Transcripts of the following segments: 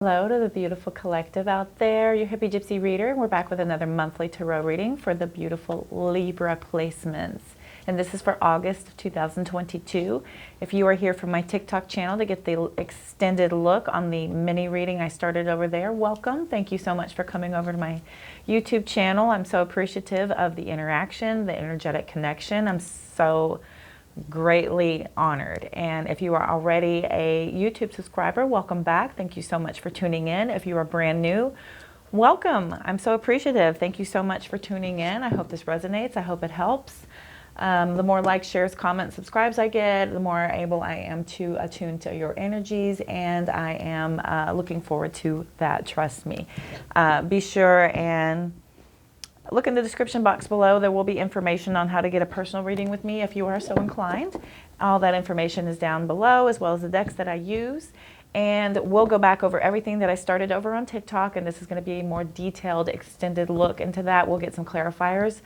Hello to the beautiful collective out there, your hippie gypsy reader. We're back with another monthly tarot reading for the beautiful Libra placements. And this is for August of 2022. If you are here from my TikTok channel to get the extended look on the mini reading I started over there, welcome. Thank you so much for coming over to my YouTube channel. I'm so appreciative of the interaction, the energetic connection. I'm so greatly honored. And if you are already a YouTube subscriber, welcome back. Thank you so much for tuning in. If you are brand new, welcome. I'm so appreciative. Thank you so much for tuning in. I hope this resonates. I hope it helps. The more likes, shares, comments, subscribes I get, the more able I am to attune to your energies, and I am looking forward to that, trust me. Be sure and look in the description box below. There will be information on how to get a personal reading with me if you are so inclined. All that information is down below, as well as the decks that I use. And we'll go back over everything that I started over on TikTok, and this is going to be a more detailed, extended look into that. We'll get some clarifiers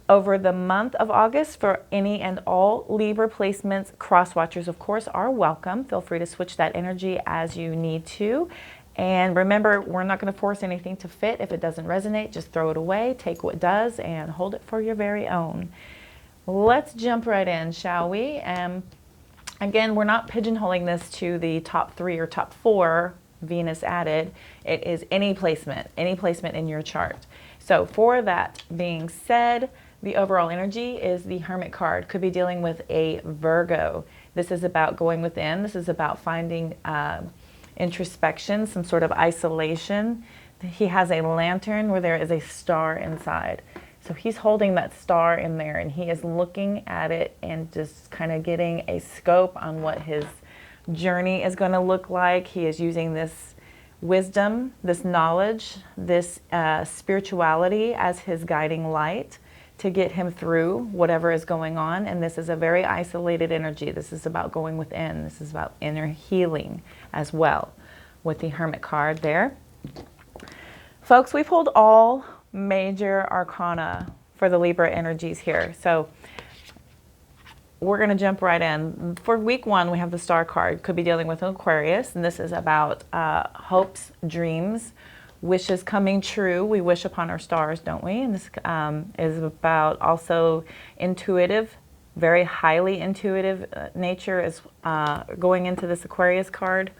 over the month of August for any and all Libra placements. Cross watchers, of course, are welcome. Feel free to switch that energy as you need to. And remember, we're not going to force anything to fit. If it doesn't resonate, just throw it away, take what does, and hold it for your very own. Let's jump right in, shall we? Again, we're not pigeonholing this to the top 3 or top 4 Venus added. It is any placement in your chart. So for that being said, the overall energy is the Hermit card. Could be dealing with a Virgo. This is about going within. This is about finding introspection, some sort of isolation. He has a lantern where there is a star inside. So he's holding that star in there, and he is looking at it and just kind of getting a scope on what his journey is going to look like. He is using this wisdom, this knowledge, this spirituality as his guiding light to get him through whatever is going on. And this is a very isolated energy. This is about going within. This is about inner healing as well with the Hermit card there. Folks, we pulled all major arcana for the Libra energies here. So we're going to jump right in. For week 1, we have the Star card. Could be dealing with an Aquarius, and this is about hopes, dreams, wishes coming true. We wish upon our stars, don't we? And this is about also intuitive, very highly intuitive nature is going into this Aquarius card.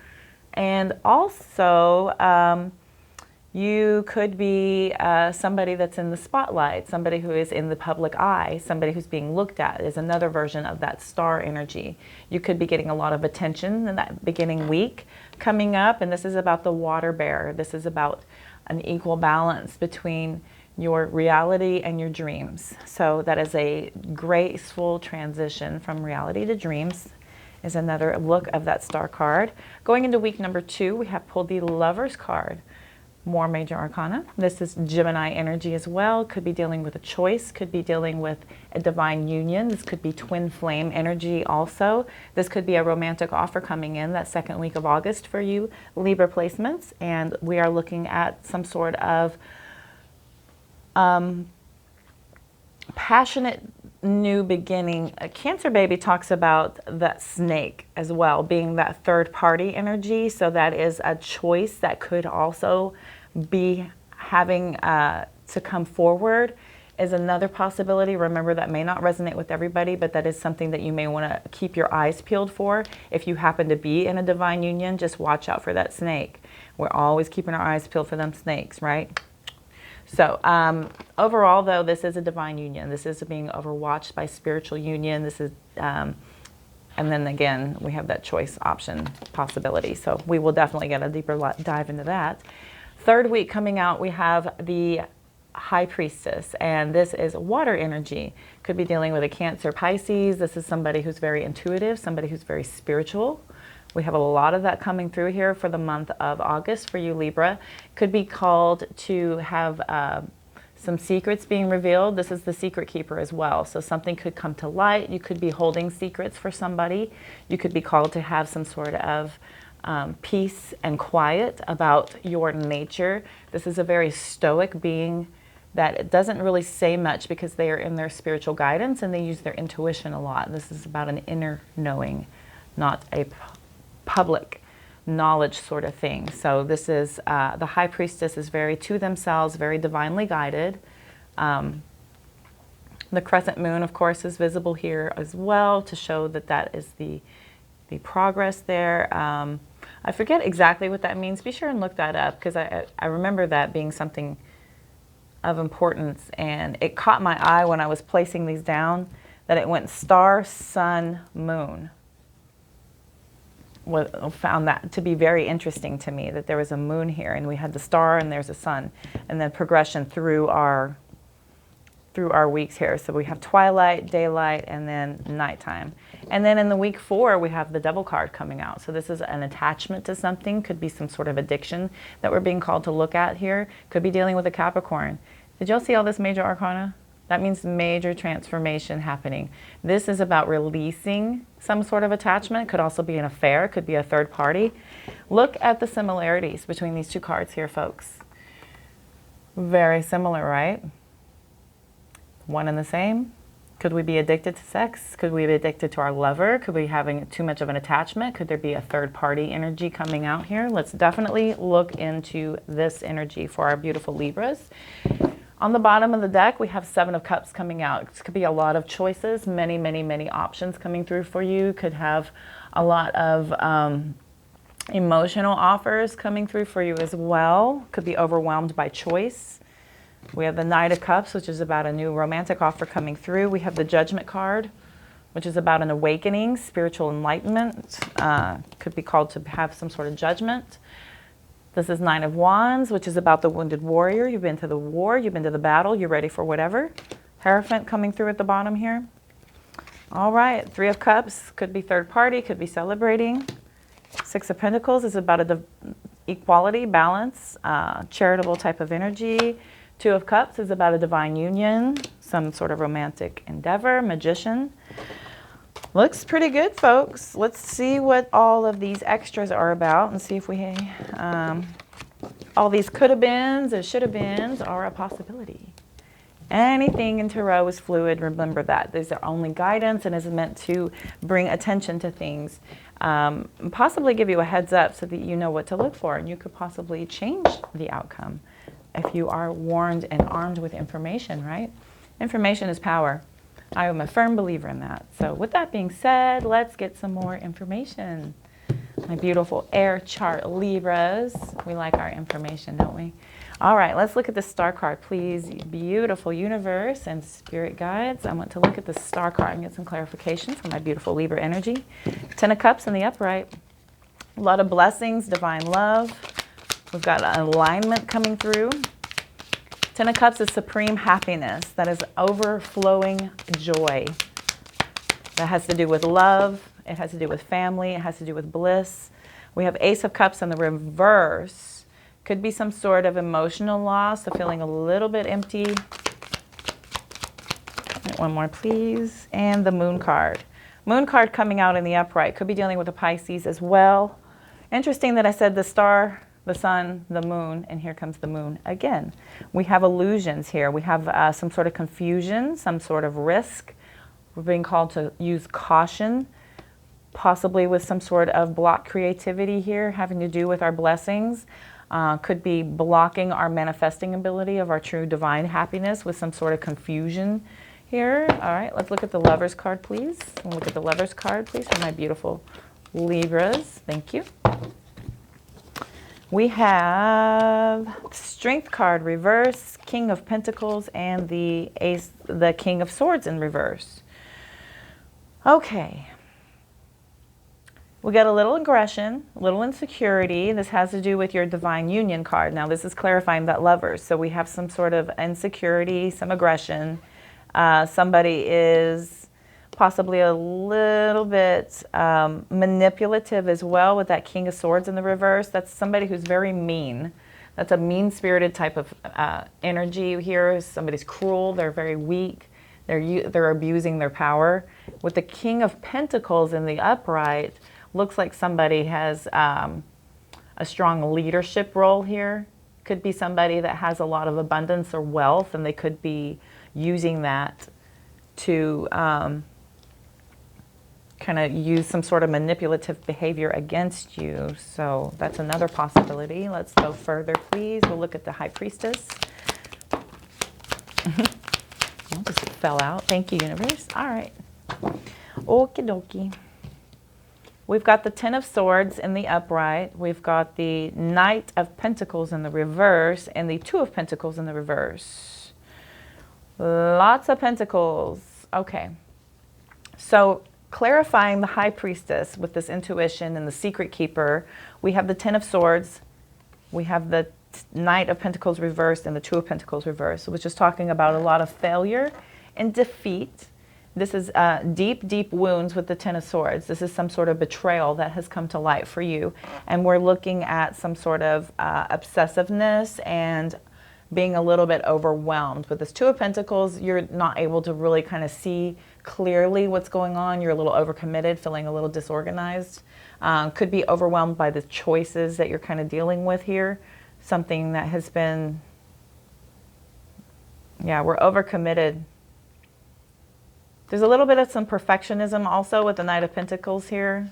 And also, you could be somebody that's in the spotlight, somebody who is in the public eye, somebody who's being looked at is another version of that star energy. You could be getting a lot of attention in that beginning week coming up, and this is about the water bear. This is about an equal balance between your reality and your dreams. So that is a graceful transition from reality to dreams is another look of that Star card. Going into week number 2, we have pulled the Lovers card. More major arcana. This is Gemini energy as well. Could be dealing with a choice, could be dealing with a divine union. This could be twin flame energy also. This could be a romantic offer coming in that second week of August for you Libra placements. And we are looking at some sort of passionate new beginning. A Cancer baby talks about that snake as well, being that third party energy. So that is a choice that could also be having to come forward is another possibility. Remember, that may not resonate with everybody, but that is something that you may want to keep your eyes peeled for. If you happen to be in a divine union, just watch out for that snake. We're always keeping our eyes peeled for them snakes, right? So overall, though, this is a divine union. This is being overwatched by spiritual union. This is, and then again, we have that choice option possibility. So we will definitely get a deeper dive into that. Third week coming out, we have the High Priestess, and this is water energy. Could be dealing with a Cancer Pisces. This is somebody who's very intuitive, somebody who's very spiritual. We have a lot of that coming through here for the month of August for you, Libra. Could be called to have some secrets being revealed. This is the secret keeper as well. So something could come to light. You could be holding secrets for somebody. You could be called to have some sort of peace and quiet about your nature. This is a very stoic being that it doesn't really say much because they are in their spiritual guidance and they use their intuition a lot. This is about an inner knowing, not a public knowledge sort of thing. So this is, the High Priestess is very to themselves, very divinely guided. The crescent moon, of course, is visible here as well to show that that is the progress there. I forget exactly what that means. Be sure and look that up, because I remember that being something of importance, and it caught my eye when I was placing these down that it went star, sun, moon. Found that to be very interesting to me, that there was a moon here and we had the star and there's a sun, and then progression through our weeks here. So we have twilight, daylight, and then nighttime. And then in the week 4, we have the Devil card coming out. So this is an attachment to something, could be some sort of addiction that we're being called to look at here. Could be dealing with a Capricorn. Did y'all see all this major arcana? That means major transformation happening. This is about releasing some sort of attachment. Could also be an affair, could be a third party. Look at the similarities between these two cards here, folks. Very similar, right? One and the same. Could we be addicted to sex? Could we be addicted to our lover? Could we be having too much of an attachment? Could there be a third party energy coming out here? Let's definitely look into this energy for our beautiful Libras. On the bottom of the deck, we have 7 of Cups coming out. It could be a lot of choices, many, many, many options coming through for you. Could have a lot of emotional offers coming through for you as well. Could be overwhelmed by choice. We have the Knight of Cups, which is about a new romantic offer coming through. We have the Judgment card, which is about an awakening, spiritual enlightenment. Could be called to have some sort of judgment. This is 9 of Wands, which is about the wounded warrior. You've been to the war, you've been to the battle, you're ready for whatever. Hierophant coming through at the bottom here. All right, 3 of Cups, could be third party, could be celebrating. 6 of Pentacles is about equality, balance, charitable type of energy. 2 of Cups is about a divine union, some sort of romantic endeavor, magician. Looks pretty good, folks. Let's see what all of these extras are about and see if we, all these could have beens and should have beens are a possibility. Anything in Tarot is fluid. Remember that. These are only guidance and is meant to bring attention to things, possibly give you a heads up so that you know what to look for, and you could possibly change the outcome if you are warned and armed with information, right? Information is power. I am a firm believer in that. So with that being said, let's get some more information. My beautiful air chart Libras. We like our information, don't we? All right, let's look at the star card, please. Beautiful universe and spirit guides. I want to look at the star card and get some clarification for my beautiful Libra energy. 10 of Cups in the upright. A lot of blessings, divine love. We've got an alignment coming through. 10 of Cups is supreme happiness. That is overflowing joy. That has to do with love. It has to do with family. It has to do with bliss. We have Ace of Cups in the reverse. Could be some sort of emotional loss, so feeling a little bit empty. One more, please. And the Moon card. Moon card coming out in the upright. Could be dealing with a Pisces as well. Interesting that I said the star, the sun, the moon, and here comes the moon again. We have illusions here. We have some sort of confusion, some sort of risk. We're being called to use caution, possibly with some sort of block creativity here, having to do with our blessings. Could be blocking our manifesting ability of our true divine happiness with some sort of confusion here. All right, let's look at the Lovers card, please. We'll look at the Lovers card, please, for my beautiful Libras. Thank you. We have Strength card reverse, King of Pentacles, and the Ace, the King of Swords in reverse. Okay. We got a little aggression, a little insecurity. This has to do with your Divine Union card. Now this is clarifying that Lovers. So we have some sort of insecurity, some aggression. Somebody is possibly a little bit manipulative as well with that King of Swords in the reverse. That's somebody who's very mean. That's a mean-spirited type of energy here. Somebody's cruel. They're very weak. They're abusing their power. With the King of Pentacles in the upright, looks like somebody has a strong leadership role here. Could be somebody that has a lot of abundance or wealth, and they could be using that to kind of use some sort of manipulative behavior against you. So that's another possibility. Let's go further, please. We'll look at the High Priestess. It just fell out. Thank you, universe. All right. Okie dokie. We've got the Ten of Swords in the upright. We've got the Knight of Pentacles in the reverse and the Two of Pentacles in the reverse. Lots of pentacles. Okay. So clarifying the High Priestess with this intuition and the Secret Keeper, we have the Ten of Swords. We have the Knight of Pentacles reversed and the Two of Pentacles reversed, which is talking about a lot of failure and defeat. This is deep, deep wounds with the Ten of Swords. This is some sort of betrayal that has come to light for you. And we're looking at some sort of obsessiveness and being a little bit overwhelmed. With this Two of Pentacles, you're not able to really kind of see clearly what's going on. You're a little overcommitted, feeling a little disorganized. Could be overwhelmed by the choices that you're kind of dealing with here. Something that has been, yeah, we're overcommitted. There's a little bit of some perfectionism also with the Knight of Pentacles here.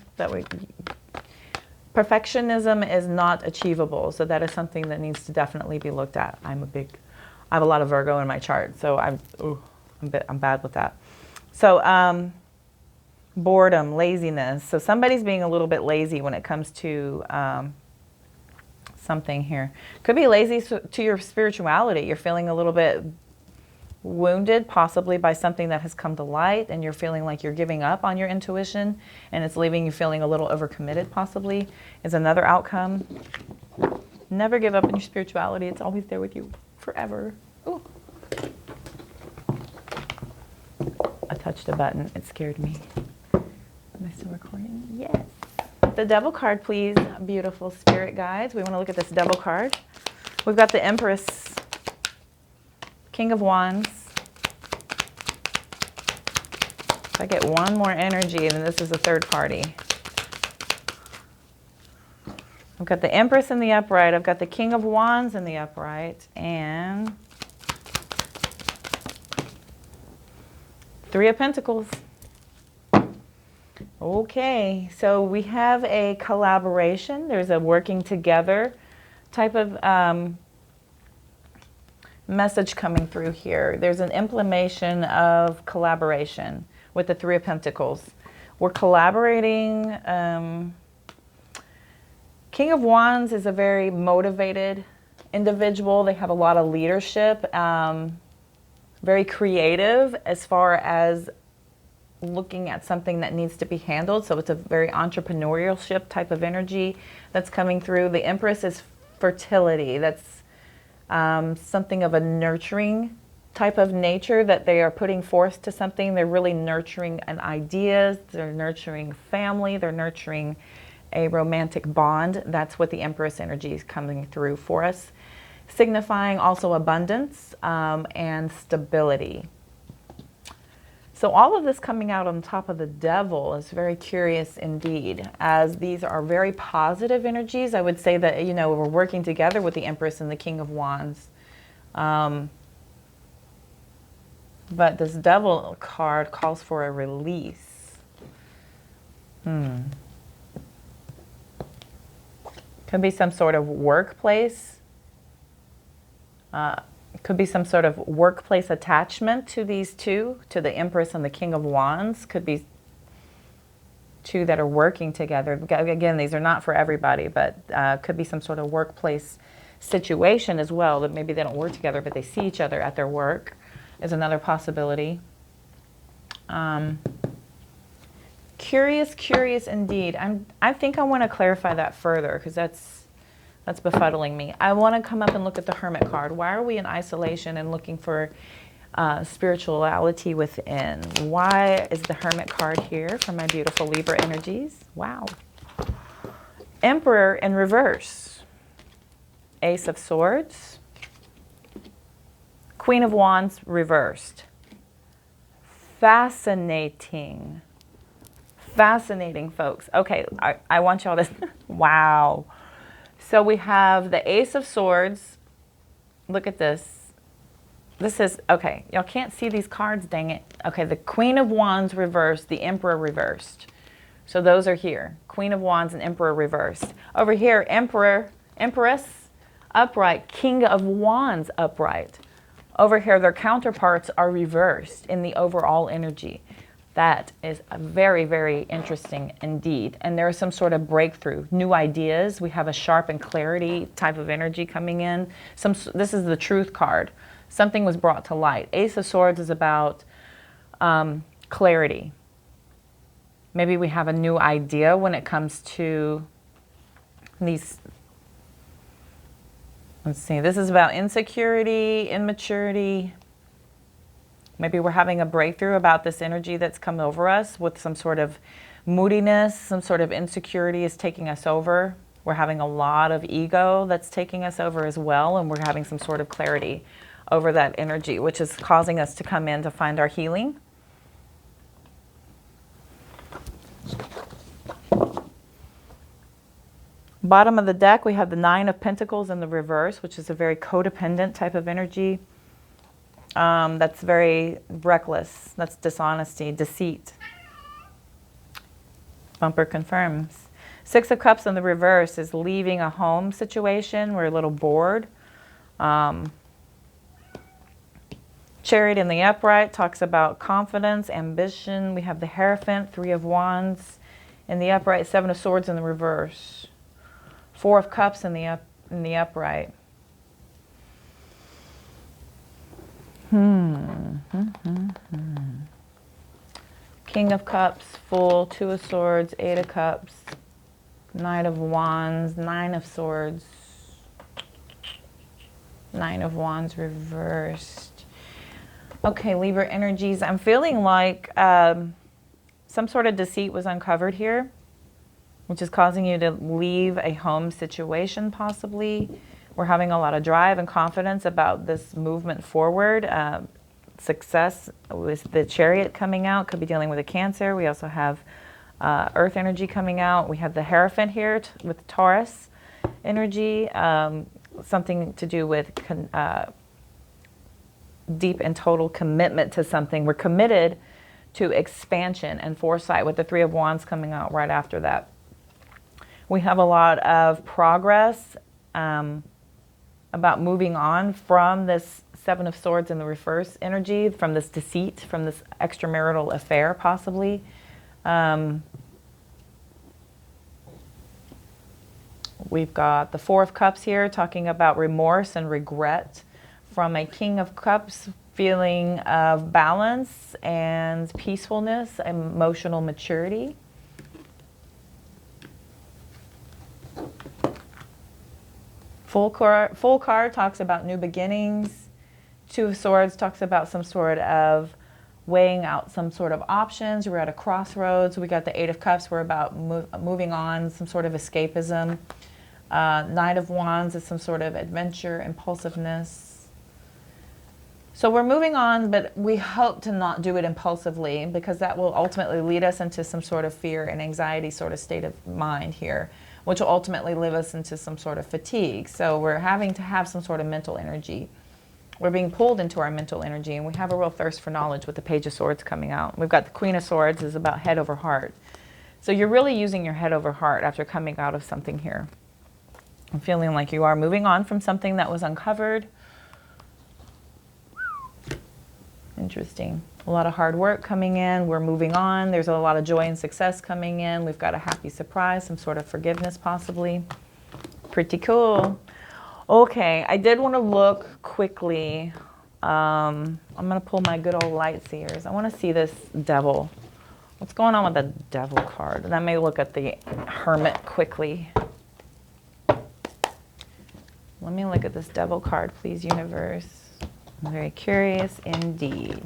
Perfectionism is not achievable, so that is something that needs to definitely be looked at. I have a lot of Virgo in my chart, so I'm bad with that. So boredom, laziness. So somebody's being a little bit lazy when it comes to something here. Could be lazy to your spirituality. You're feeling a little bit wounded, possibly by something that has come to light, and you're feeling like you're giving up on your intuition, and it's leaving you feeling a little overcommitted, possibly, is another outcome. Never give up on your spirituality. It's always there with you forever. Ooh. I touched a button. It scared me. Am I still recording? Yes. The Devil card, please, beautiful spirit guides. We want to look at this Devil card. We've got the Empress, King of Wands. If I get one more energy, then this is a third party. I've got the Empress in the upright. I've got the King of Wands in the upright. And Three of Pentacles. Okay, so we have a collaboration. There's a working together type of message coming through here. There's an implementation of collaboration with the Three of Pentacles. We're collaborating. King of Wands is a very motivated individual. They have a lot of leadership, very creative as far as looking at something that needs to be handled. So it's a very entrepreneurship type of energy that's coming through. The Empress is fertility. That's something of a nurturing type of nature that they are putting forth to something. They're really nurturing an idea. They're nurturing family. They're nurturing a romantic bond. That's what the Empress energy is coming through for us, signifying also abundance and stability. So all of this coming out on top of the Devil is very curious indeed, as these are very positive energies. I would say that, you know, we're working together with the Empress and the King of Wands. But this Devil card calls for a release. Could be some sort of workplace. Could be some sort of workplace attachment to these two, to the Empress and the King of Wands. Could be two that are working together. Again, these are not for everybody, but could be some sort of workplace situation as well, that maybe they don't work together, but they see each other at their work, is another possibility. Curious indeed. I think I want to clarify that further, because that's befuddling me. I want to come up and look at the Hermit card. Why are we in isolation and looking for spirituality within? Why is the Hermit card here for my beautiful Libra energies? Wow. Emperor in reverse. Ace of Swords. Queen of Wands reversed. Fascinating. Fascinating, folks. Okay, I want y'all to... Wow. So we have the Ace of Swords. Look at this. This is, okay, y'all can't see these cards, dang it. Okay, the Queen of Wands reversed, the Emperor reversed. So those are here. Queen of Wands and Emperor reversed. Over here, Emperor, Empress upright, King of Wands upright. Over here, their counterparts are reversed in the overall energy. That is very, very interesting indeed. And there is some sort of breakthrough, new ideas. We have a sharp and clarity type of energy coming in. This is the Truth card. Something was brought to light. Ace of Swords is about clarity. Maybe we have a new idea when it comes to these. Let's see, this is about insecurity, immaturity. Maybe we're having a breakthrough about this energy that's come over us with some sort of moodiness, some sort of insecurity is taking us over. We're having a lot of ego that's taking us over as well, and we're having some sort of clarity over that energy, which is causing us to come in to find our healing. Bottom of the deck, we have the Nine of Pentacles in the reverse, which is a very codependent type of energy. That's very reckless. That's dishonesty, deceit. Bumper confirms. Six of Cups in the reverse is leaving a home situation. We're a little bored. Chariot in the upright talks about confidence, ambition. We have the Hierophant, Three of Wands in the upright, Seven of Swords in the reverse. Four of Cups in the upright. King of Cups, Fool, Two of Swords, Eight of Cups, Knight of Wands, Nine of Swords, Nine of Wands reversed. Okay, Libra energies. I'm feeling like some sort of deceit was uncovered here, which is causing you to leave a home situation possibly. We're having a lot of drive and confidence about this movement forward. Success with the Chariot coming out, could be dealing with a Cancer. We also have Earth energy coming out. We have the Hierophant here with Taurus energy, something to do with deep and total commitment to something. We're committed to expansion and foresight with the Three of Wands coming out right after that. We have a lot of progress about moving on from this Seven of Swords in the reverse energy, from this deceit, from this extramarital affair possibly. We've got the Four of Cups here talking about remorse and regret, from a King of Cups feeling of balance and peacefulness, emotional maturity. Full card talks about new beginnings. Two of Swords talks about some sort of weighing out some sort of options. We're at a crossroads. We got the Eight of Cups. We're about moving on, some sort of escapism. Knight of Wands is some sort of adventure, impulsiveness. So we're moving on, but we hope to not do it impulsively, because that will ultimately lead us into some sort of fear and anxiety sort of state of mind here, which will ultimately lead us into some sort of fatigue. So we're having to have some sort of mental energy. We're being pulled into our mental energy, and we have a real thirst for knowledge with the Page of Swords coming out. We've got the Queen of Swords is about head over heart. So you're really using your head over heart after coming out of something here. I'm feeling like you are moving on from something that was uncovered. Interesting. A lot of hard work coming in. We're moving on. There's a lot of joy and success coming in. We've got a happy surprise, some sort of forgiveness possibly. Pretty cool. Okay, I did want to look quickly. I'm going to pull my good old light seers. I want to see this Devil. What's going on with the Devil card? Let me look at the Hermit quickly. Let me look at this Devil card, please, universe. I'm very curious indeed.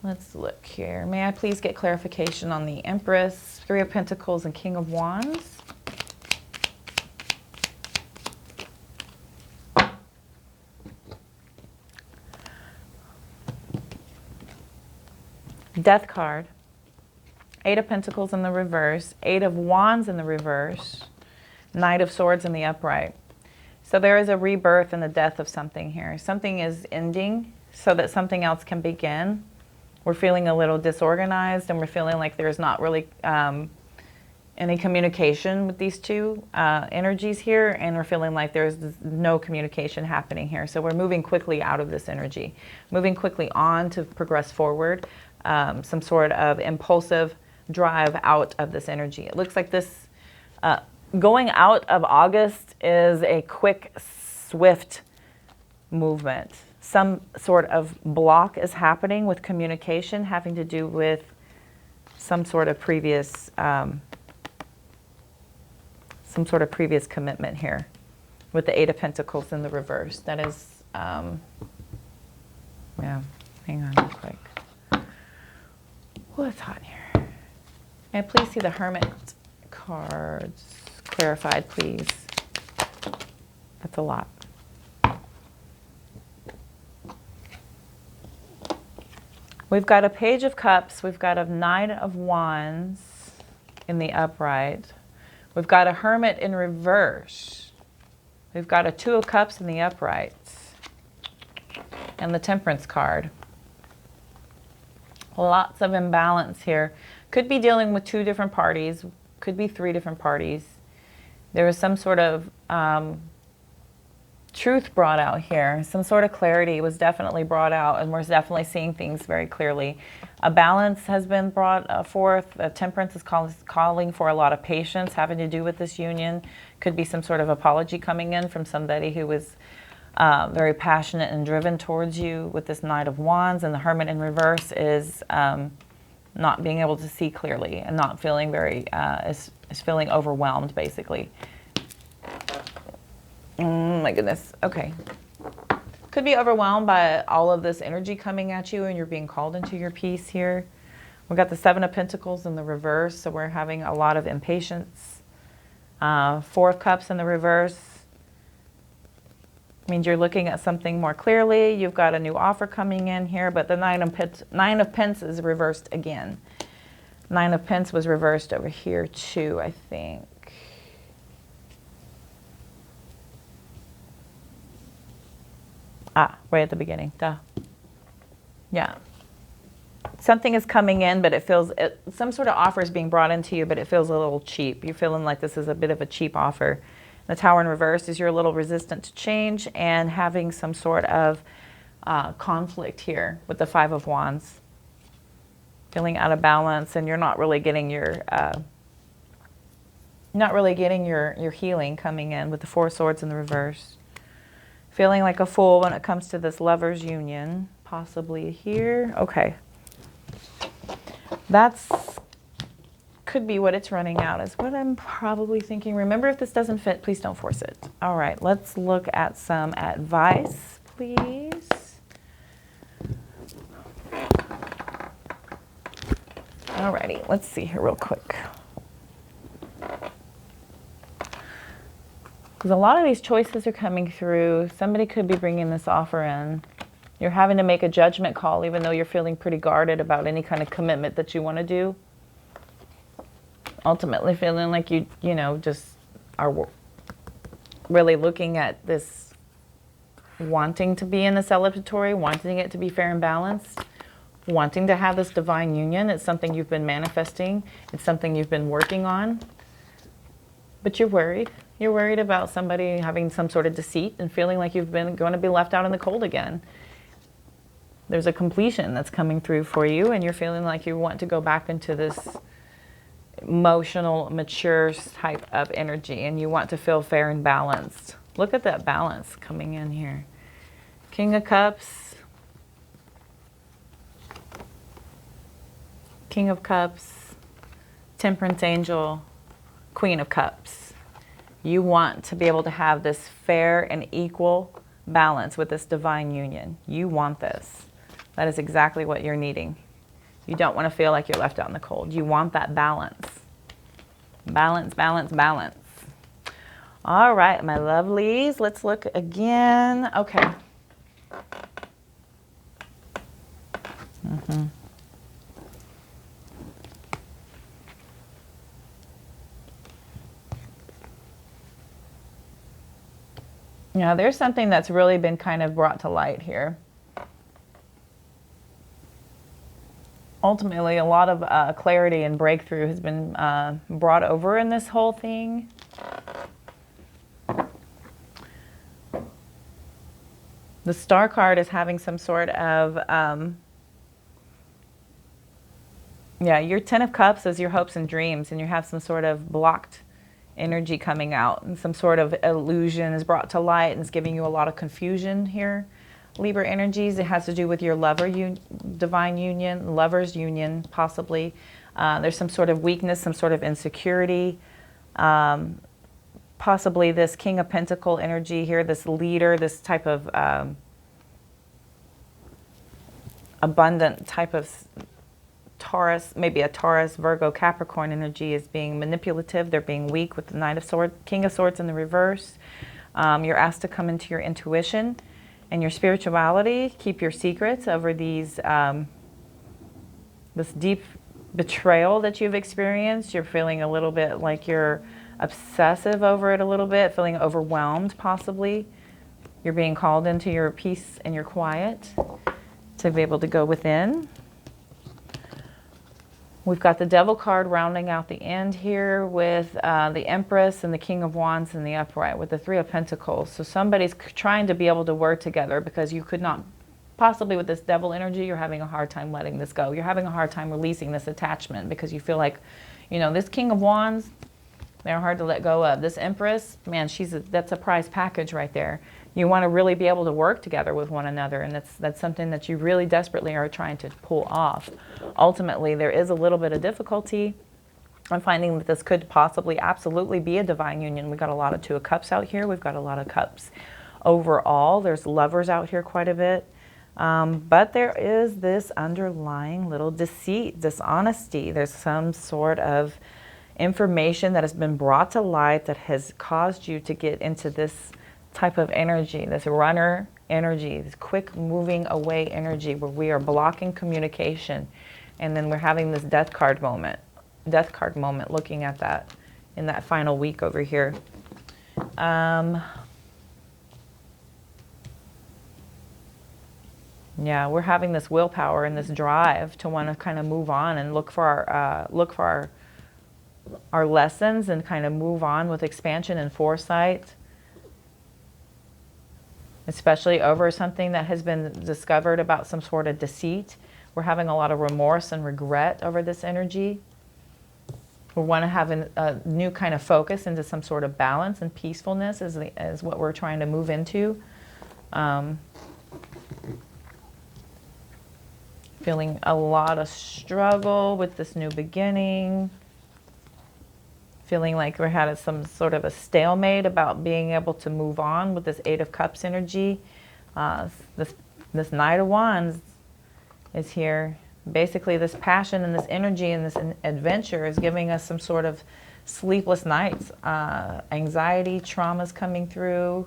Let's look here. May I please get clarification on the Empress, Three of Pentacles, and King of Wands? Death card. Eight of Pentacles in the reverse, Eight of Wands in the reverse, Knight of Swords in the upright. So there is a rebirth and the death of something here. Something is ending so that something else can begin. We're feeling a little disorganized, and we're feeling like there's not really any communication with these two energies here, and we're feeling like there's no communication happening here. So we're moving quickly out of this energy, moving quickly on to progress forward, some sort of impulsive drive out of this energy. It looks like this going out of August is a quick, swift movement. Some sort of block is happening with communication, having to do with some sort of previous commitment here, with the Eight of Pentacles in the reverse. That is, yeah. Hang on, real quick. Oh, it's hot in here. And please see the Hermit cards clarified, please. That's a lot. We've got a Page of Cups. We've got a Nine of Wands in the upright. We've got a Hermit in reverse. We've got a Two of Cups in the upright. And the Temperance card. Lots of imbalance here. Could be dealing with two different parties. Could be three different parties. There is some sort of truth brought out here. Some sort of clarity was definitely brought out, and we're definitely seeing things very clearly. A balance has been brought forth. Temperance is calling for a lot of patience having to do with this union. Could be some sort of apology coming in from somebody who was very passionate and driven towards you with this Knight of Wands, and the Hermit in reverse is not being able to see clearly and not feeling very, is feeling overwhelmed, basically. My goodness. Okay. Could be overwhelmed by all of this energy coming at you, and you're being called into your peace here. We've got the Seven of Pentacles in the reverse, so we're having a lot of impatience. Four of Cups in the reverse means you're looking at something more clearly. You've got a new offer coming in here, but the Nine of Pence is reversed again. Nine of Pence was reversed over here too, I think. Right at the beginning. Duh. Yeah. Something is coming in, but it feels, some sort of offer is being brought into you, but it feels a little cheap. You're feeling like this is a bit of a cheap offer. The Tower in reverse is you're a little resistant to change and having some sort of conflict here with the Five of Wands. Feeling out of balance, and you're not really getting your healing coming in with the Four of Swords in the reverse. Feeling like a fool when it comes to this Lover's union, possibly here. Okay. That's could be what it's running out, is what I'm probably thinking. Remember, if this doesn't fit, please don't force it. All right, let's look at some advice, please. All righty, let's see here real quick. Because a lot of these choices are coming through. Somebody could be bringing this offer in. You're having to make a judgment call, even though you're feeling pretty guarded about any kind of commitment that you want to do. Ultimately feeling like you just are really looking at this, wanting to be in the celebratory, wanting it to be fair and balanced, wanting to have this divine union. It's something you've been manifesting. It's something you've been working on. But you're worried. You're worried about somebody having some sort of deceit and feeling like you've been going to be left out in the cold again. There's a completion that's coming through for you, and you're feeling like you want to go back into this emotional, mature type of energy, and you want to feel fair and balanced. Look at that balance coming in here. King of Cups. King of Cups. Temperance Angel. Queen of Cups. You want to be able to have this fair and equal balance with this divine union. You want this. That is exactly what you're needing. You don't want to feel like you're left out in the cold. You want that balance. Balance, balance, balance. All right, my lovelies, let's look again. Okay. Now, there's something that's really been kind of brought to light here. ultimately, a lot of clarity and breakthrough has been brought over in this whole thing. The Star card is having some sort of, your Ten of Cups is your hopes and dreams, and you have some sort of blocked energy coming out, and some sort of illusion is brought to light, and it's giving you a lot of confusion here. Libra energies, it has to do with your divine union, lover's union, possibly. There's some sort of weakness, some sort of insecurity. Possibly this King of Pentacle energy here, this leader, this type of abundant type of Taurus, maybe a Taurus, Virgo, Capricorn energy is being manipulative. They're being weak with the Knight of Swords, King of Swords in the reverse. You're asked to come into your intuition and your spirituality. Keep your secrets over these, this deep betrayal that you've experienced. You're feeling a little bit like you're obsessive over it a little bit, feeling overwhelmed possibly. You're being called into your peace and your quiet to be able to go within. We've got the Devil card rounding out the end here with the Empress and the King of Wands in the upright with the Three of Pentacles. So somebody's trying to be able to work together because you could not, possibly with this Devil energy, you're having a hard time letting this go. You're having a hard time releasing this attachment because you feel like, you know, this King of Wands, they're hard to let go of. This Empress, man, that's a prize package right there. You want to really be able to work together with one another, and that's something that you really desperately are trying to pull off. Ultimately, there is a little bit of difficulty. I'm finding that this could possibly absolutely be a divine union. We've got a lot of Two of Cups out here. We've got a lot of cups overall. There's lovers out here quite a bit. But there is this underlying little deceit, dishonesty. There's some sort of information that has been brought to light that has caused you to get into this type of energy, this runner energy, this quick moving away energy where we are blocking communication. And then we're having this death card moment looking at that in that final week over here. Yeah, we're having this willpower and this drive to want to kind of move on and look for our lessons and kind of move on with expansion and foresight, especially over something that has been discovered about some sort of deceit. We're having a lot of remorse and regret over this energy. We want to have a new kind of focus into some sort of balance and peacefulness is what we're trying to move into. Feeling a lot of struggle with this new beginning. Feeling like we had some sort of a stalemate about being able to move on with this Eight of Cups energy. This Knight of Wands is here. Basically, this passion and this energy and this adventure is giving us some sort of sleepless nights, anxiety, traumas coming through.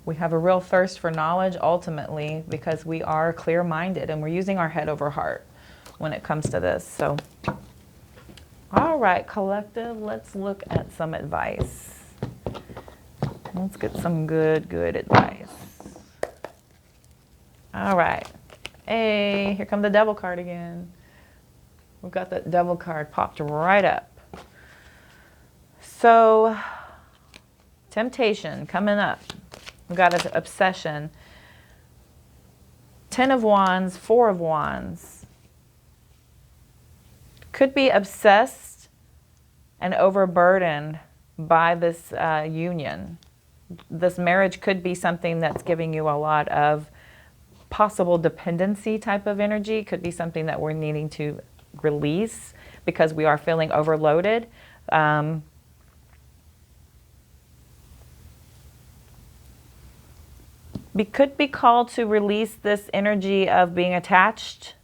We have a real thirst for knowledge ultimately because we are clear-minded and we're using our head over heart when it comes to this. So, all right, collective, let's look at some advice. Let's get some good advice. All right. Hey, here come the Devil card again. We've got that Devil card popped right up. So, temptation coming up. We've got an obsession. 10 of Wands, 4 of Wands. Could be obsessed and overburdened by this union. This marriage could be something that's giving you a lot of possible dependency type of energy. Could be something that we're needing to release because we are feeling overloaded. We could be called to release this energy of being attached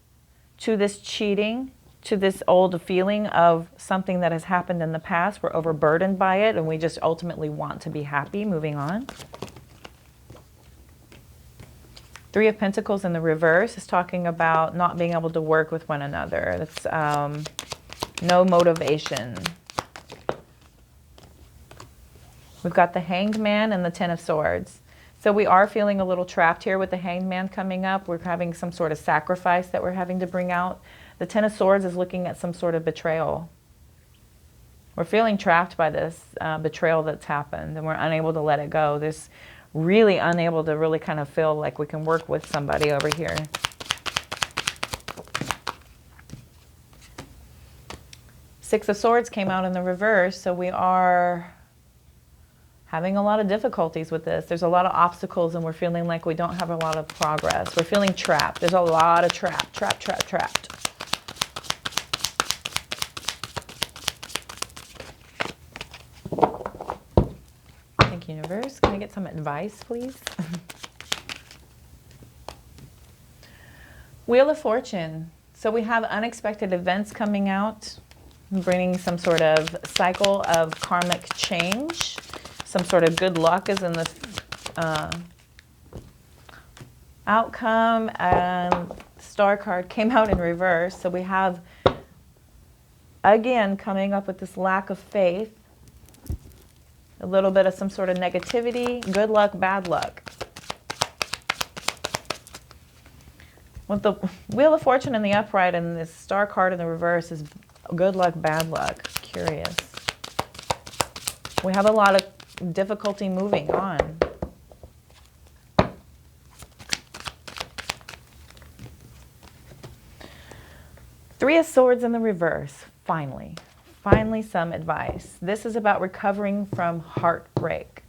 to this cheating, to this old feeling of something that has happened in the past. We're overburdened by it and we just ultimately want to be happy moving on. Three of Pentacles in the reverse is talking about not being able to work with one another. That's no motivation. We've got the Hanged Man and the Ten of Swords. So we are feeling a little trapped here with the Hanged Man coming up. We're having some sort of sacrifice that we're having to bring out. The Ten of Swords is looking at some sort of betrayal. We're feeling trapped by this betrayal that's happened, and we're unable to let it go. This really unable to really kind of feel like we can work with somebody over here. Six of Swords came out in the reverse, so we are having a lot of difficulties with this. There's a lot of obstacles, and we're feeling like we don't have a lot of progress. We're feeling trapped. There's a lot of trapped. Thank you, universe. Can I get some advice, please? Wheel of Fortune. So we have unexpected events coming out, bringing some sort of cycle of karmic change. Some sort of good luck is in this outcome. And Star card came out in reverse. So we have, again, coming up with this lack of faith. A little bit of some sort of negativity. Good luck, bad luck. With the Wheel of Fortune in the upright and this Star card in the reverse is good luck, bad luck. Curious. We have a lot of difficulty moving on. Three of Swords in the reverse. Finally some advice. This is about recovering from heartbreak.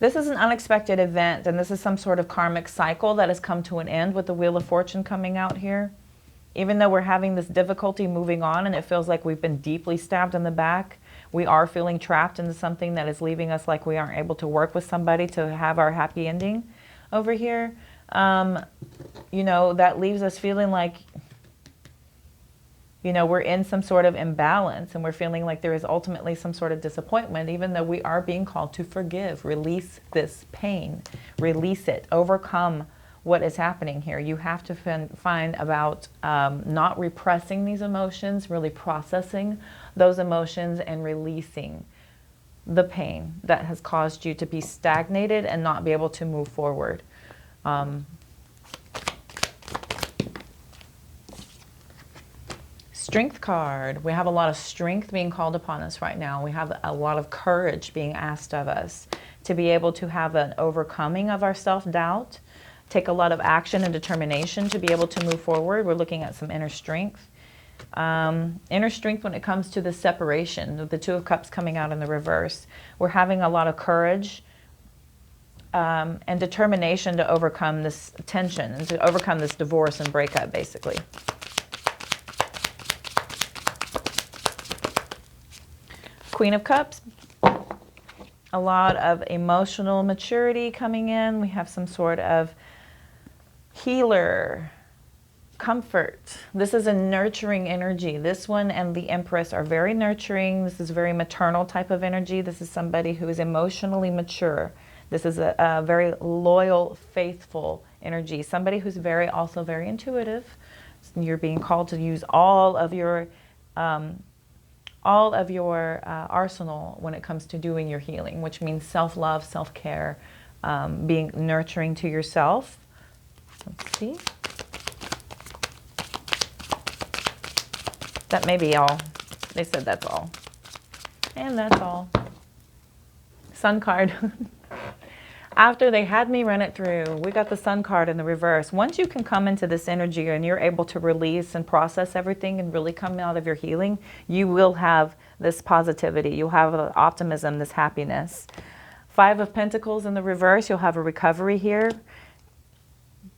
This is an unexpected event, and this is some sort of karmic cycle that has come to an end with the Wheel of Fortune coming out here. Even though we're having this difficulty moving on and it feels like we've been deeply stabbed in the back, we are feeling trapped into something that is leaving us like we aren't able to work with somebody to have our happy ending over here. You know, that leaves us feeling like, you know, we're in some sort of imbalance, and we're feeling like there is ultimately some sort of disappointment, even though we are being called to forgive, release this pain, release it, overcome what is happening here. You have to find about not repressing these emotions, really processing those emotions and releasing the pain that has caused you to be stagnated and not be able to move forward. Strength card. We have a lot of strength being called upon us right now. We have a lot of courage being asked of us to be able to have an overcoming of our self-doubt, take a lot of action and determination to be able to move forward. We're looking at some inner strength. Inner strength when it comes to the separation, with the Two of Cups coming out in the reverse. We're having a lot of courage and determination to overcome this tension and to overcome this divorce and breakup, basically. Queen of Cups, a lot of emotional maturity coming in. We have some sort of healer, comfort. This is a nurturing energy. This one and the Empress are very nurturing. This is very maternal type of energy. This is somebody who is emotionally mature. This is a very loyal, faithful energy. Somebody who's also very intuitive. You're being called to use all of your arsenal when it comes to doing your healing, which means self-love, self-care, being nurturing to yourself. Let's see. That may be all. They said that's all. And that's all. Sun card. After they had me run it through, we got the Sun card in the reverse. Once you can come into this energy and you're able to release and process everything and really come out of your healing, you will have this positivity. You'll have the optimism, this happiness. Five of Pentacles in the reverse. You'll have a recovery here.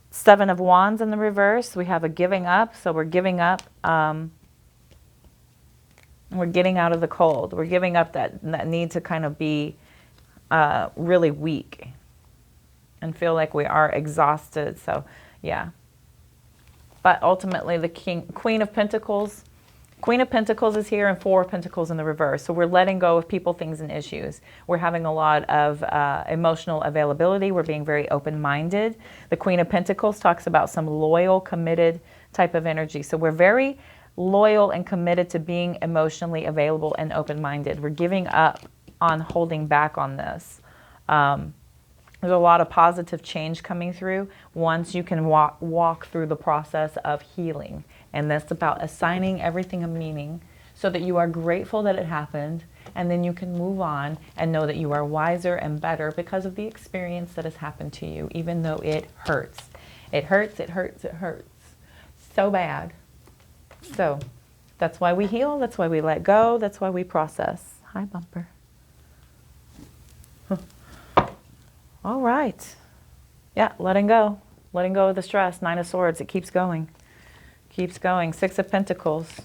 Seven of Wands in the reverse. We have a giving up. So we're giving up. We're getting out of the cold. We're giving up that need to kind of be really weak and feel like we are exhausted. So yeah, but ultimately the Queen of Pentacles is here, and Four of Pentacles in the reverse. So we're letting go of people, things, and issues. We're having a lot of emotional availability. We're being very open-minded. The Queen of Pentacles talks about some loyal, committed type of energy. So we're very loyal and committed to being emotionally available and open-minded. We're giving up on holding back on this. There's a lot of positive change coming through once you can walk through the process of healing. And that's about assigning everything a meaning so that you are grateful that it happened, and then you can move on and know that you are wiser and better because of the experience that has happened to you, even though it hurts. It hurts, it hurts, it hurts. So bad. So that's why we heal, that's why we let go, that's why we process. Hi, Bumper. All right. Yeah, letting go. Letting go of the stress. 9 of Swords. It keeps going. Keeps going. 6 of Pentacles.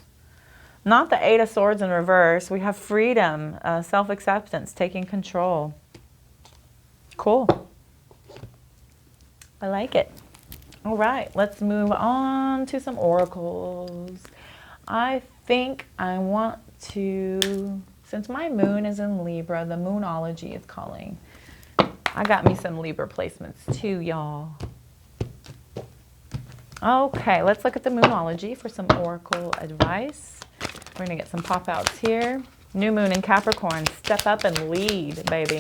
Not the 8 of Swords in reverse. We have freedom, self-acceptance, taking control. Cool. I like it. All right. Let's move on to some oracles. I think I want to, since my moon is in Libra, the Moonology is calling. I got me some Libra placements too, y'all. Okay, let's look at the Moonology for some oracle advice. We're going to get some pop-outs here. New moon in Capricorn. Step up and lead, baby.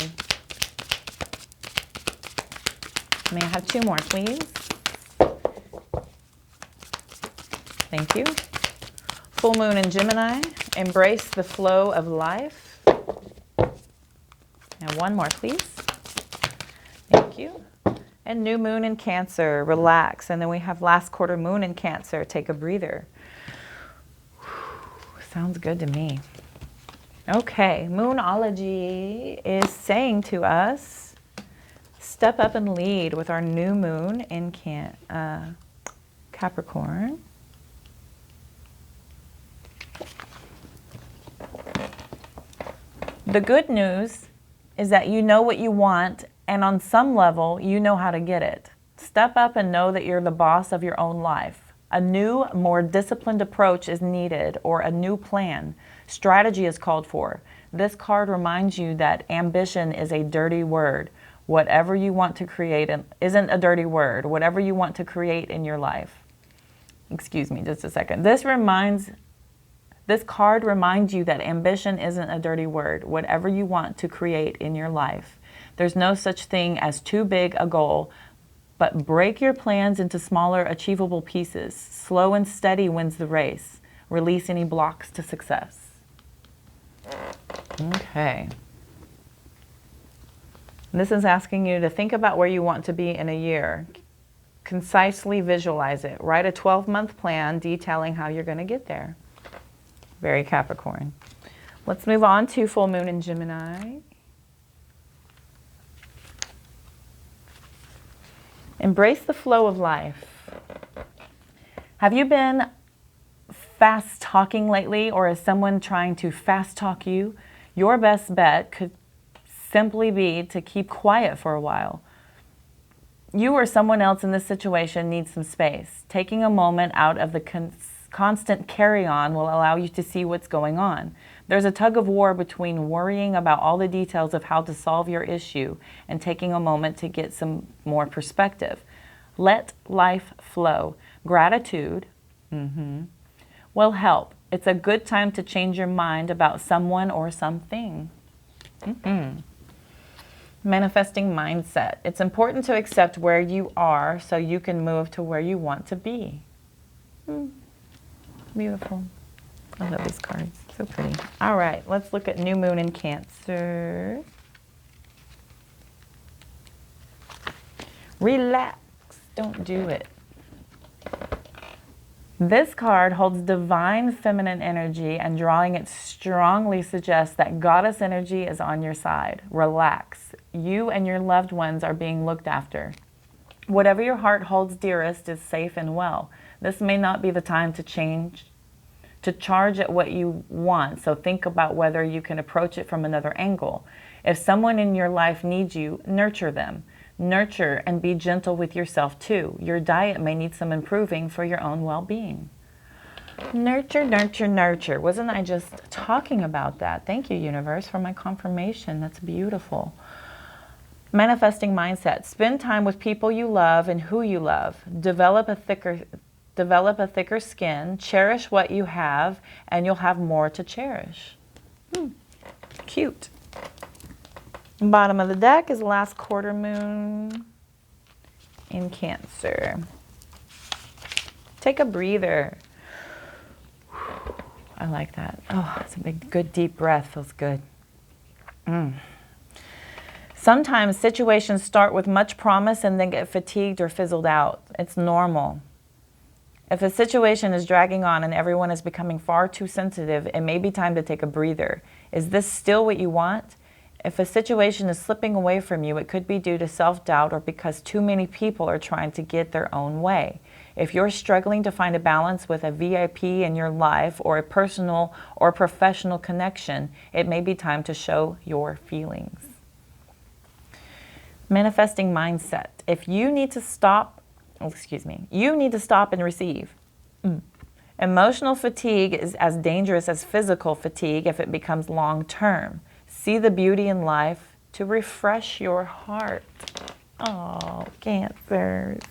May I have 2 more, please? Thank you. Full moon in Gemini. Embrace the flow of life. And 1 more, please. Thank you. And new moon in Cancer, relax. And then we have last quarter moon in Cancer, take a breather. Sounds good to me. Okay, Moonology is saying to us, step up and lead with our new moon in Capricorn. The good news is that you know what you want, and on some level, you know how to get it. Step up and know that you're the boss of your own life. A new, more disciplined approach is needed, or a new plan. Strategy is called for. This card reminds you that ambition is a dirty word. Whatever you want to create isn't a dirty word. Whatever you want to create in your life. Excuse me, just a second. This card reminds you that ambition isn't a dirty word. Whatever you want to create in your life. There's no such thing as too big a goal, but break your plans into smaller, achievable pieces. Slow and steady wins the race. Release any blocks to success. Okay. This is asking you to think about where you want to be in a year. Concisely visualize it. Write a 12-month plan detailing how you're going to get there. Very Capricorn. Let's move on to full moon in Gemini. Embrace the flow of life. Have you been fast talking lately, or is someone trying to fast talk you? Your best bet could simply be to keep quiet for a while. You or someone else in this situation needs some space. Taking a moment out of the constant carry-on will allow you to see what's going on. There's a tug of war between worrying about all the details of how to solve your issue and taking a moment to get some more perspective. Let life flow. Gratitude will help. It's a good time to change your mind about someone or something. Manifesting mindset. It's important to accept where you are so you can move to where you want to be. Beautiful. I love these cards. So pretty. All right, let's look at new moon in Cancer. Relax. Don't do it. This card holds divine feminine energy, and drawing it strongly suggests that goddess energy is on your side. Relax. You and your loved ones are being looked after. Whatever your heart holds dearest is safe and well. This may not be the time to charge at what you want, so think about whether you can approach it from another angle. If someone in your life needs you, nurture them. Nurture and be gentle with yourself too. Your diet may need some improving for your own well-being. Nurture, nurture, nurture. Wasn't I just talking about that? Thank you, universe, for my confirmation. That's beautiful. Manifesting mindset. Spend time with people you love and who you love. Develop a thicker skin. Cherish what you have, and you'll have more to cherish. Cute. Bottom of the deck is last quarter moon in Cancer. Take a breather. I like that. Oh, it's a big, good deep breath. Feels good. Sometimes situations start with much promise and then get fatigued or fizzled out. It's normal. If a situation is dragging on and everyone is becoming far too sensitive, it may be time to take a breather. Is this still what you want? If a situation is slipping away from you, it could be due to self-doubt or because too many people are trying to get their own way. If you're struggling to find a balance with a VIP in your life or a personal or professional connection, it may be time to show your feelings. Manifesting mindset. If you need to stop, you need to stop and receive. Emotional fatigue is as dangerous as physical fatigue if it becomes long-term. See the beauty in life to refresh your heart. Oh, Cancers.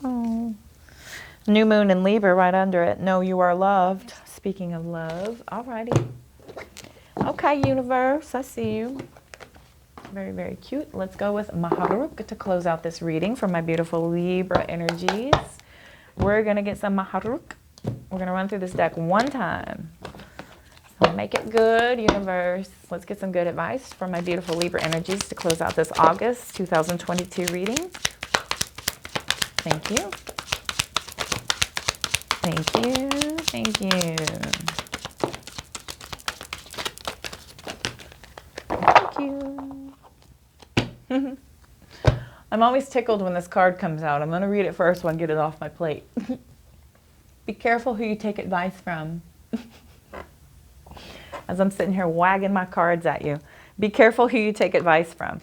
Oh. New moon in Libra right under it. Know you are loved. Speaking of love. Alrighty. Okay, universe. I see you. Very, very cute. Let's go with Mahrukh to close out this reading for my beautiful Libra energies. We're going to get some Mahrukh. We're going to run through this deck one time. So make it good, universe. Let's get some good advice for my beautiful Libra energies to close out this August 2022 reading. Thank you. Thank you. Thank you. Thank you. I'm always tickled when this card comes out. I'm going to read it first while I get it off my plate. Be careful who you take advice from. As I'm sitting here wagging my cards at you. Be careful who you take advice from.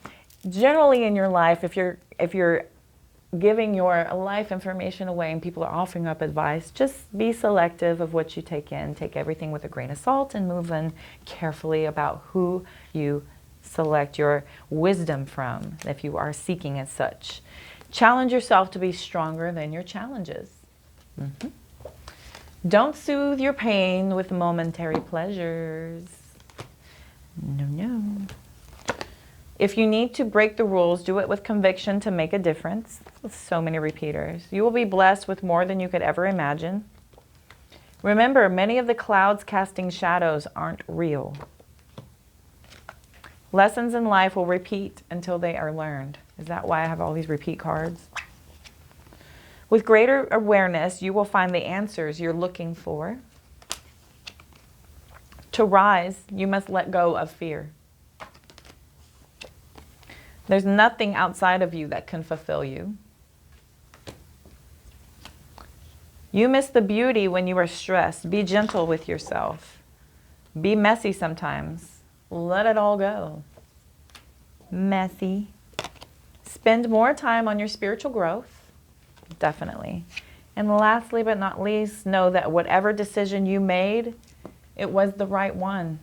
Generally in your life, if you're giving your life information away and people are offering up advice, just be selective of what you take in. Take everything with a grain of salt and move in carefully about who you select your wisdom from, if you are seeking as such. Challenge yourself to be stronger than your challenges. Don't soothe your pain with momentary pleasures. No. If you need to break the rules, do it with conviction to make a difference. So many repeaters. You will be blessed with more than you could ever imagine. Remember, many of the clouds casting shadows aren't real. Lessons in life will repeat until they are learned. Is that why I have all these repeat cards? With greater awareness, you will find the answers you're looking for. To rise, you must let go of fear. There's nothing outside of you that can fulfill you. You miss the beauty when you are stressed. Be gentle with yourself. Be messy sometimes. Let it all go. Messy. Spend more time on your spiritual growth. Definitely. And lastly but not least, know that whatever decision you made, it was the right one.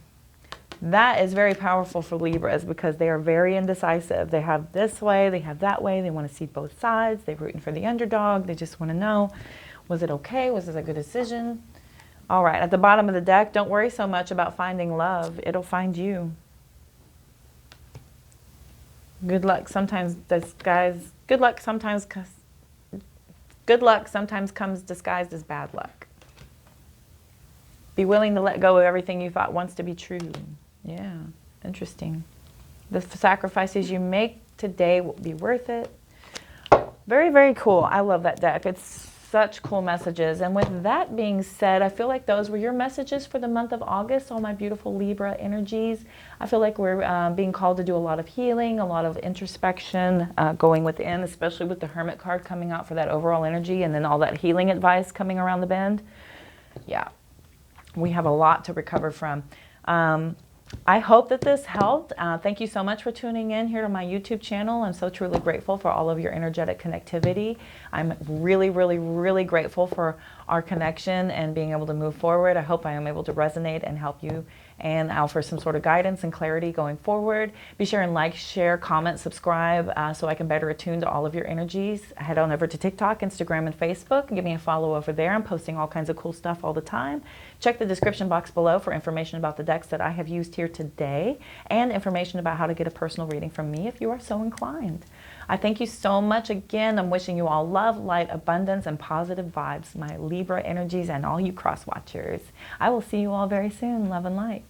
That is very powerful for Libras because they are very indecisive. They have this way, they have that way. They want to see both sides. They're rooting for the underdog. They just want to know, was it okay? Was this a good decision? All right, at the bottom of the deck, don't worry so much about finding love. It'll find you. Good luck sometimes comes disguised as bad luck. Be willing to let go of everything you thought once to be true. Yeah, interesting. The sacrifices you make today will be worth it. Very, very cool. I love that deck. It's such cool messages. And with that being said, I feel like those were your messages for the month of August, all my beautiful Libra energies. I feel like we're being called to do a lot of healing, a lot of introspection, going within, especially with the Hermit card coming out for that overall energy and then all that healing advice coming around the bend. Yeah, we have a lot to recover from. I hope that this helped. Thank you so much for tuning in here to my YouTube channel. I'm so truly grateful for all of your energetic connectivity. I'm really, really, really grateful for our connection and being able to move forward. I hope I am able to resonate and help you and offer some sort of guidance and clarity going forward. Be sure and like, share, comment, subscribe so I can better attune to all of your energies. Head on over to TikTok, Instagram, and Facebook and give me a follow over there. I'm posting all kinds of cool stuff all the time. Check the description box below for information about the decks that I have used here today and information about how to get a personal reading from me if you are so inclined. I thank you so much again. I'm wishing you all love, light, abundance, and positive vibes, my Libra energies and all you cross watchers. I will see you all very soon. Love and light.